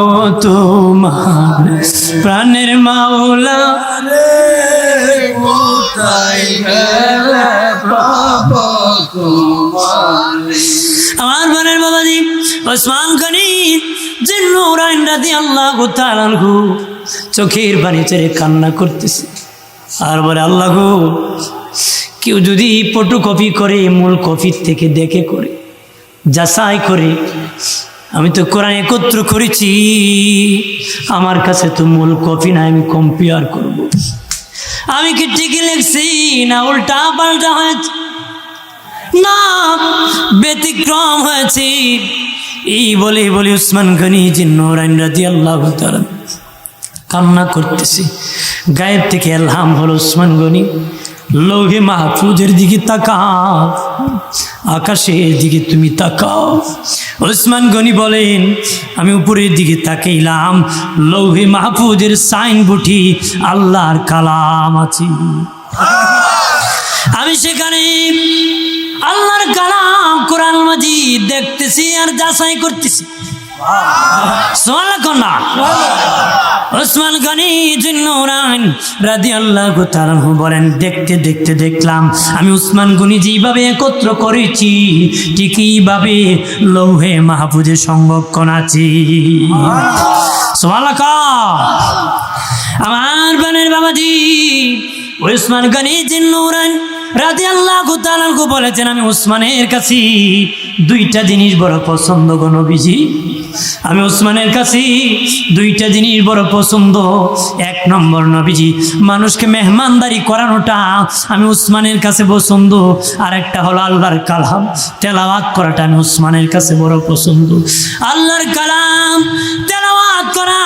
তোমার, প্রাণের মাওলা কোথায় গেলে পাবো তোমার। আমার বোনের বাবাজি ওসমান গনি জিন্নুরাইন রাদিয়াল্লাহু তাআলা আনহু চোখের পানি ছেড়ে কান্না করতেছে আর বলে, আল্লাহ গো, কেউ যদি ফটোকপি করে মূল কপির থেকে দেখে করে যাচাই করে, আমি তো কোরআন একত্র করেছি, আমার কাছে তো মূল কপি না, আমি কম্পেয়ার করব। আমি কি ঠিকই লিখছি না উল্টা পাল্টা হয়েছে না ব্যতিক্রম হয়েছে, এই বলে বলে উসমান গনি জিন্নুরাইন রাদিয়াল্লাহু তাআলা কান্না করতেছে। গায়েব থেকে এলহাম হলো, উসমান গনি লৌহে মাহফুজের দিকে তাকাও, আকাশের দিকে তুমি তাকাও। উসমান গনি বলেন, আমি উপরের দিকে তাকাইলাম, লৌহে মাহফুজের সাইন বুটি আল্লাহর কালাম আছে। আমি সেখানে আল্লাহর কালাম কোরআন মাজিদ দেখতেছি আর যাচাই করতেছি। উসমান গনি জিন্নুরাইন রাদিয়াল্লাহু তাআলা আনহু বলেন, দেখতে দেখতে দেখলাম আমি উসমান গনি যেভাবে একত্র করেছি ঠিক এইভাবে লৌহে মাহফুজে সংরক্ষণ আছে। সুবহানাল্লাহ। আমার বোনের বাবাজি উসমান গনি জিন্নুরাইন রাদিয়াল্লাহু তাআলা আনহু বলেছেন, আমি উসমানের কাছে দুইটা জিনিস বড় পছন্দ গো নবীজি, আমি উসমানের কাছে দুইটা জিনিস বড় পছন্দ। এক নম্বর নবীজি মানুষকে মেহমানদারি করানোটা আমি উসমানের কাছে পছন্দ, আর একটা হলো আল্লাহর কালাম তেলাওয়াত করাটা আমি উসমানের কাছে বড় পছন্দ। আল্লাহর কালাম তেলাওয়াত করা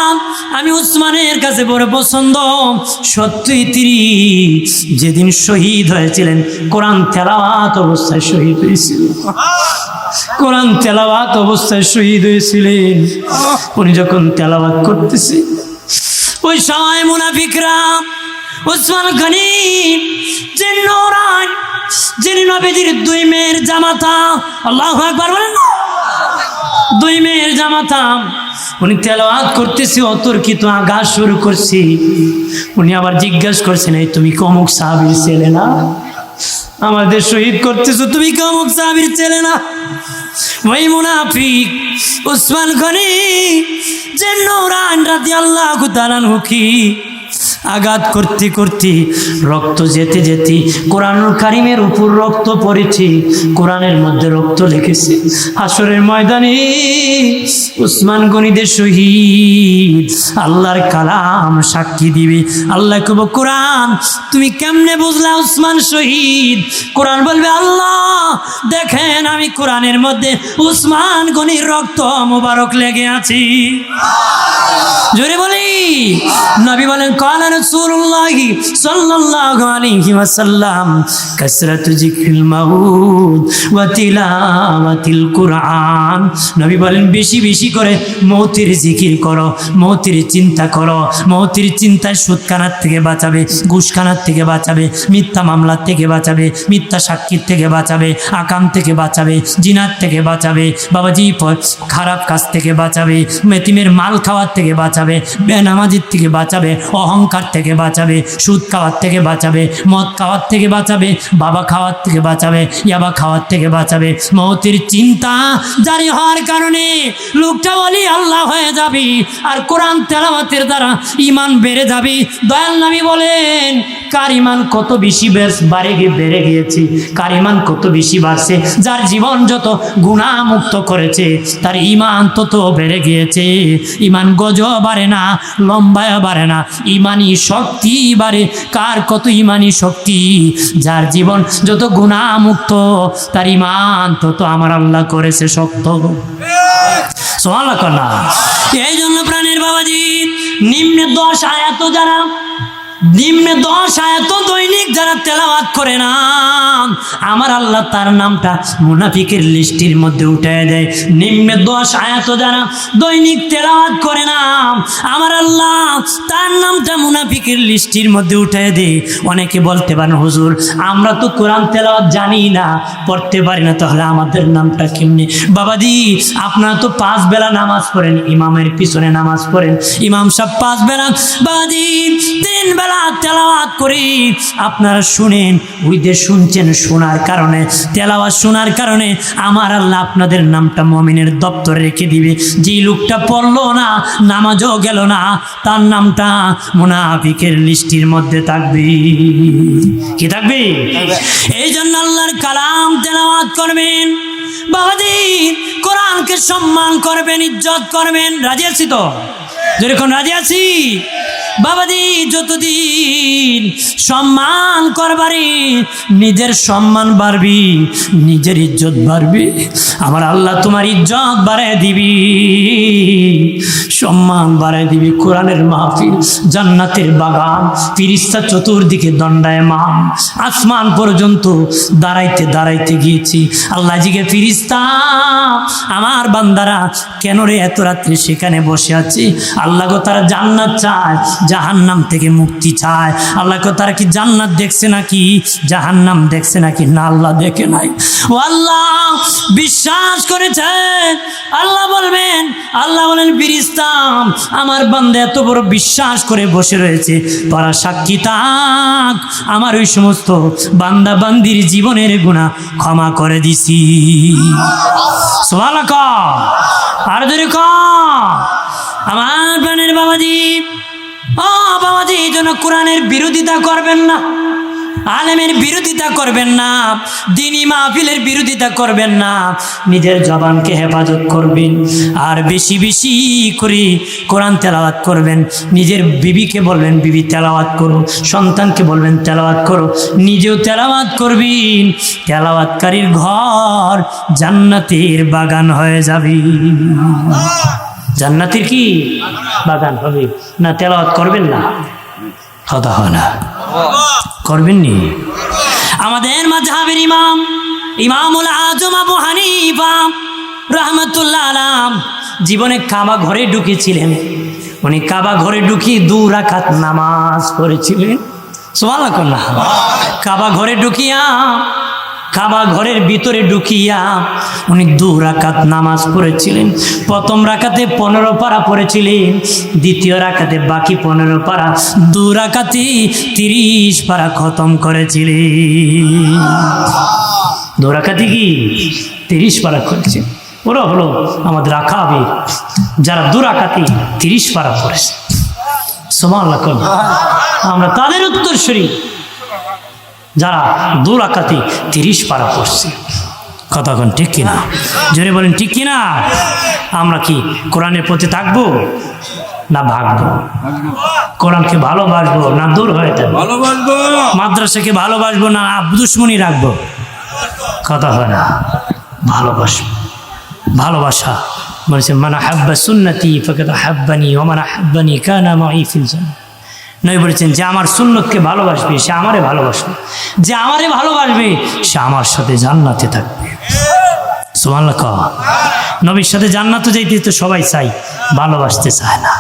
আমি উসমানের কাছে বড় পছন্দ। সত্যই তিনি যেদিন শহীদ হয়েছিলেন কোরআন তেলাওয়াত অবস্থায় শহীদ হয়েছিল, কোরআন তেলাওয়াত অবস্থায় শহীদ হয়েছিলেন। উনি যখন তেলাওয়াত করতেছে ওই সময় মুনাফিকরা উসমান গনি জিন্নুরাইন, যিনি নবীজির দুই মেয়ের জামাতা, আল্লাহু আকবার বলেন না, দুই মেয়ের জামাতা, উনি তেলাওয়াত করতেছে, অতর্কিত আঘাত শুরু করছি। উনি আবার জিজ্ঞাসা করছেন, এই তুমি কমুক সাহাবীর ছেলে না, আমাদের শহীদ করতেছো, তুমি কমুক সাহাবীর ছেলে না? ওই মুনাফিক উসমান গনি জিন্নুরাইন রাদিয়াল্লাহু তাআলা আনহু কি আঘাত করতে করতে রক্ত যেতে যেতে কোরআনুল কারীমের উপর রক্ত পড়েছে, কোরআনের মধ্যে রক্ত লেগেছে। হাসরের ময়দানে উসমান গনিদের শহীদ আল্লাহর কালাম সাক্ষী দিবে। আল্লাহ কব, কোরআন তুমি কেমনে বুঝলা উসমান শহীদ? কোরআন বলবে, আল্লাহ দেখেন আমি কোরআনের মধ্যে উসমান গনির রক্ত মোবারক লেগে আছি। জোরে বলি। নবী বলেন, কাল রাসূলুল্লাহি সাল্লাল্লাহু আলাইহি ওয়াসাল্লাম কাসরাতু যিকরিল মাউত ওয়া তিলাওয়াতিল কুরআন। নবী বলেন, বেশি বেশি করে মৌতের জিকির করো, মৌতের চিন্তা করো। মৌতের চিন্তায় সুদখানার থেকে বাঁচাবে, ঘুষখানার থেকে বাঁচাবে, মিথ্যা মামলার থেকে বাঁচাবে, মিথ্যা সাক্ষীর থেকে বাঁচাবে, আকাম থেকে বাঁচাবে, জিনার থেকে বাঁচাবে, বাবাজি খারাপ কাজ থেকে বাঁচাবে, মেতিমের মাল খাওয়ার থেকে বাঁচাবে, বেনামা বেনামাজির থেকে বাঁচাবে, অহংকার থেকে বাঁচাবে, সুদ খাওয়ার থেকে বাঁচাবে, মদ খাওয়ার থেকে বাঁচাবে, বাবা খাওয়ার থেকে বাঁচাবে, ইয়াবা খাওয়ার থেকে বাঁচাবে। মৌতের চিন্তা জারি হওয়ার কারণে লোকটা বলি আল্লাহ হয়ে যাবে, আর কোরআন তেলাওয়াতের দ্বারা ইমান বেড়ে যাবে। দয়াল নবী বলেন, কার ইমান কত বেশি বেড়ে গিয়েছে, কার ইমান কত বেশি বাড়ছে, যার জীবন যত গুনাহমুক্ত করেছে তার ইমান তত বেড়ে গিয়েছে। ইমান গজ বাড়ে না, লম্বায় বাড়ে না, ইমানি শক্তি বাড়ে। কার কত ইমানি শক্তি, যার জীবন যত গুনাহমুক্ত তার ইমান তত আমার আল্লাহ করেছে শক্ত। সুবহানাল্লাহ। এই জন্য প্রাণের বাবাজি, নিম্নে 10 আয়াত যারা দৈনিক যারা তেলাওয়াত করে না, আমার আল্লাহ তার নামটা মুনাফিকের লিস্টের মধ্যে উঠায় দেয়। নিম্নে 10 আয়াত যারা দৈনিক তেলাওয়াত করে না, আমার আল্লাহ তার নামটা মুনাফিকের লিস্টের মধ্যে উঠায় দেয়। অনেকে বলতে পারেন, হুজুর আমরা তো কোরআন তেলাওয়াত জানি না, পড়তে পারি না, তাহলে আমাদের নামটা কেমনে? বাবাজি, আপনারা তো 5 বেলা নামাজ পড়েন, ইমামের পিছনে নামাজ পড়েন, ইমাম সাহেব 5 বেলা, বাবাজি 3 বেলা তেলাওয়াত করি। আপনারা শুনেন, ওই যে শুনছেন, শোনার কারণে, তেলাওয়াত শোনার কারণে আমার আল্লাহ আপনাদের নামটা মুমিনের দপ্তরে রেখে দিবে। যে লোকটা পড়লো না, নামাজও গেল না, তার নামটা মুনাফিকের লিস্টের মধ্যে থাকবে। কি থাকবে? এই জন্য আল্লাহর কালাম তেলাওয়াত করবেন বাবাজি, কোরআনকে সম্মান করবেন, ইজ্জত করবেন। রাজি আছি তো? যেরকম রাজি আছি বাবাজি। যতদিন সম্মান করবারি, নিজের সম্মান বাড়বি, নিজের ইজ্জত বাড়বি, আমার আল্লাহ তোমার ইজ্জত বাড়ায় দিবি, সম্মান বাড়ায় দিবি। কোরআনের মাহফিল, জান্নাতের বাগান, ফেরেশতা চতুর্দিকে দণ্ডায়মান, আসমান পর্যন্ত দাঁড়াইতে দাঁড়াইতে গিয়েছি। আল্লাহ জিগে, ফেরেশতা আমার বান্দারা কেন রে এত রাত্রে সেখানে বসে আছে? আল্লাহ গো, তারা জান্নাত চায়, জাহান্নাম থেকে মুক্তি চায়। আল্লাহ গো, তারা কি জান্নাত দেখছে নাকি জাহান্নাম দেখছে নাকি? না, আল্লাহ দেখে নাই। ও আল্লাহ বিশ্বাস করেছে। আল্লাহ বলবেন, আল্লাহ বলেন, ফেরেশতা আমার বান্দা এত বড় বিশ্বাস করে বসে রয়েছে, তারা সাক্ষী থাক, আমার ওই সমস্ত বান্দা বান্দির জীবনের গুনাহ ক্ষমা করে দিছি। সুবহানাল্লাহ। আর ধরে আমার প্রাণের বাবাজি, ও বাবাজি, এই জন্য কোরআনের বিরোধিতা করবেন না, আলেমের বিরোধিতা করবেন না, দ্বীনি মাহফিলের বিরোধিতা করবেন না, নিজের জবানকে হেফাজত করবেন, আর বেশি বেশি করে কোরআন তেলাওয়াত করবেন। নিজের বিবিকে বলবেন, বিবি তেলাওয়াত করো, সন্তানকে বলবেন তেলাওয়াত করো, নিজেও তেলাওয়াত করবেন। তেলাওয়াতকারীর ঘর জান্নাতের বাগান হয়ে যাবে। জান্নাতের কি বাগান হবে না? তেলাওয়াত করবেন না? কথা হয় না, করবেন নি? আমাদের মাযহাবের ইমামুল আজম আবু হানিফা রাহমাতুল্লাহ আলাইহি জীবনে কাবা ঘরে ঢুকেছিলেন। উনি কাবা ঘরে ঢুকিয়ে 2 রাকাত নামাজ পড়েছিলেন। সুবহানাল্লাহ। কাবা ঘরে ঢুকিয়া, কাবা ঘরের ভিতরে ঢুকিয়া উনি 2 রাকাত নামাজ পড়েছিলেন। প্রথম রাকাতে 15 পারা পড়েছিলেন, দ্বিতীয় রাকাতে বাকি 15 পারা, 2 রাকাতে 30 পারা খতম করেছিলেন। 2 রাকাতে কি 30 পারা করেছেন। ওরা হলো আমাদের আকাবি, যারা 2 রাকাতে 30 পারা পড়েছে। সুবহানাল্লাহ। আমরা তাদের উত্তরসূরি, যারা 2 রাকাতে 30 পারা পড়ছে। কথা কোন ঠিক কিনা? জোরে বলেন ঠিক কিনা? আমরা কি কোরআনের প্রতি থাকবো না ভাগবো? কোরআনকে ভালোবাসবো না দূর হয়ে যাবো? ভালোবাসবো। মাদ্রাসাকে ভালোবাসবো না দুশ্মনী রাখবো? কথা হয় না। ভালোবাসবো। ভালোবাসা বলেছে, মান আহাব্বা সুন্নতি ফাকাদ আহাব্বানি ওয়া মান আহাব্বানি কানা মাই ফিল জান্নাহ। নবী বলেছেন, যে আমার সুন্নতকে ভালোবাসবে সে আমারে ভালোবাসবে, যে আমারে ভালোবাসবে সে আমার সাথে জান্নাতে থাকবে। সুবহানাল্লাহ। নবীর সাথে জান্নাতে যাইতে তো সবাই চাই, ভালোবাসতে চায় না।